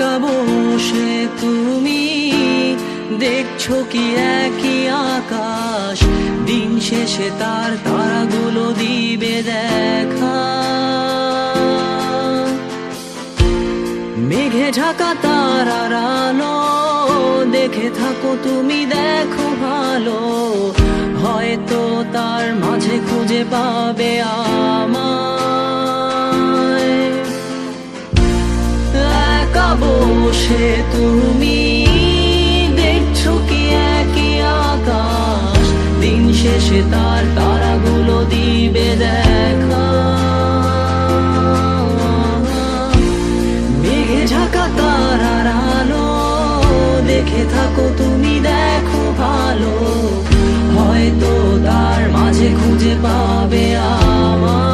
একা বসে তুমি দেখছো কি একই আকাশ, দিন শেষে তার তারাগুলো দিবে দেখা। মেঘে ঢাকা তারার আলো দেখে থাকো তুমি, দেখো ভালো, হয়তো তার মাঝে খুঁজে পাবে আমায়। একা বসে তুমি দেখছো কি একই আকাশ, দিন শেষে তার তারাগুলো দিবে দেখা। মেঘে ঢাকা তারার আলো দেখে থাকো তুমি, দেখো ভালো, হয়তো তার মাঝে খুঁজে পাবে আমায়।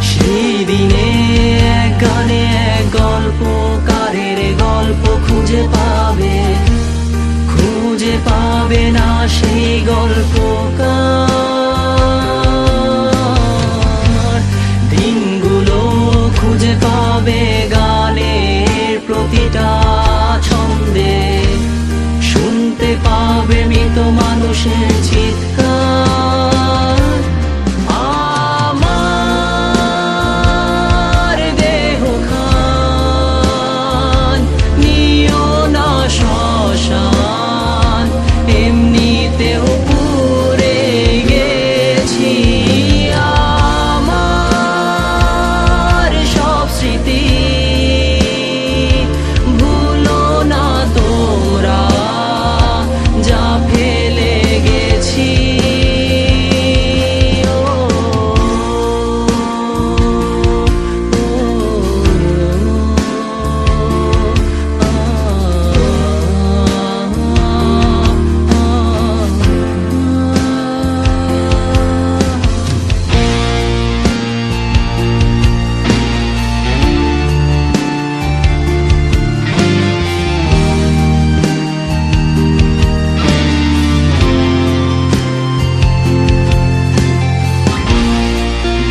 সেই দিনে এক গানে এক গল্পকারের গল্প খুঁজে পাবে, খুঁজে পাবে না সেই গল্পকার। দিনগুলো খুঁজে পাবে গানের প্রতিটা ছন্দে, শুনতে পাবে মৃত মানুষের চিৎকার। আমার দেহ খান নিও না শ্মশান, এমনিতেও পুড়ে গেছি। আমার সব স্মৃতি ভুলো না তোমরা, যা ফেলে গেছি।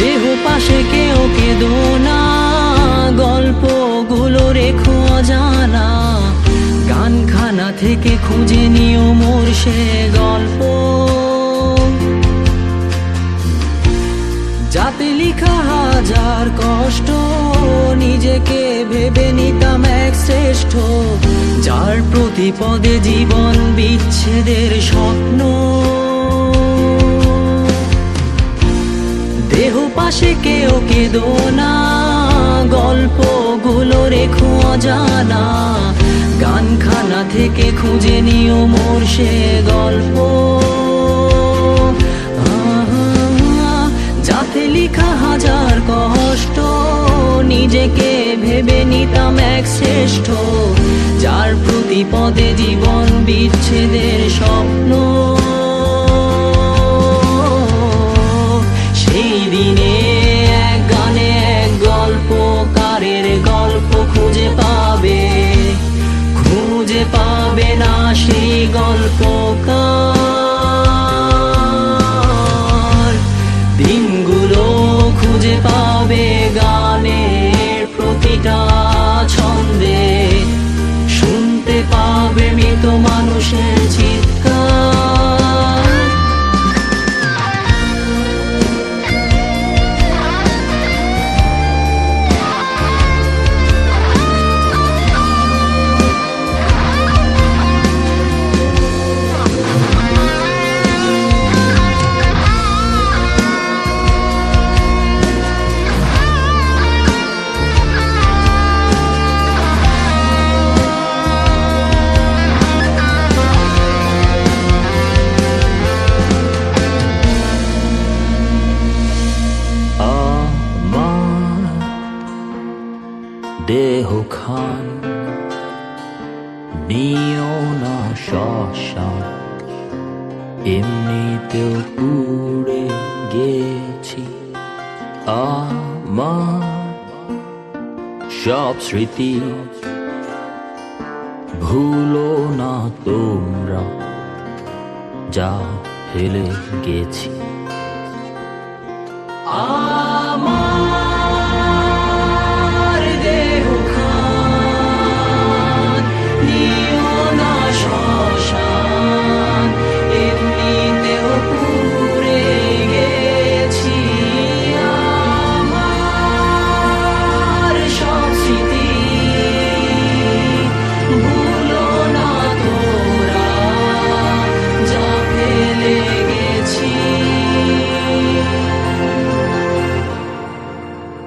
দেহ পাশে কেউ কেঁদো না, গল্পগুলো রেখো অজানা, গানখানা থেকে খুঁজে নিও মোর সে গল্প, যাতে লিখা হাজার কষ্ট নিজেকে ভেবে নিতাম এক শ্রেষ্ঠ, যার প্রতি পদে জীবন বিচ্ছেদের স্বপ্ন। দেহ পাশে কেউ কেঁদো না, গল্পগুলো রেখো অজানা, গানখানা থেকে খুঁজে নিও মোর সে গল্প, যাতে লিখা হাজার কষ্ট নিজেকে ভেবে নিতাম এক শ্রেষ্ঠ, যার প্রতি পদে জীবন বিচ্ছেদের স্বপ্ন। সেই দিনে এক গানে এক গল্পকারের গল্প খুঁজে পাবে, খুঁজে পাবে না সেই গল্পকার। দিনগুলো খুঁজে পাবে গানের প্রতিটা ছন্দে, শুনতে পাবে মৃত মানুষের চিৎকার। দেহ খান নিও না শ্মশান, এমনিতেও পুড়ে গেছি। আমার সব স্মৃতি ভুলো না তোমরা, যা ফেলে গেছি।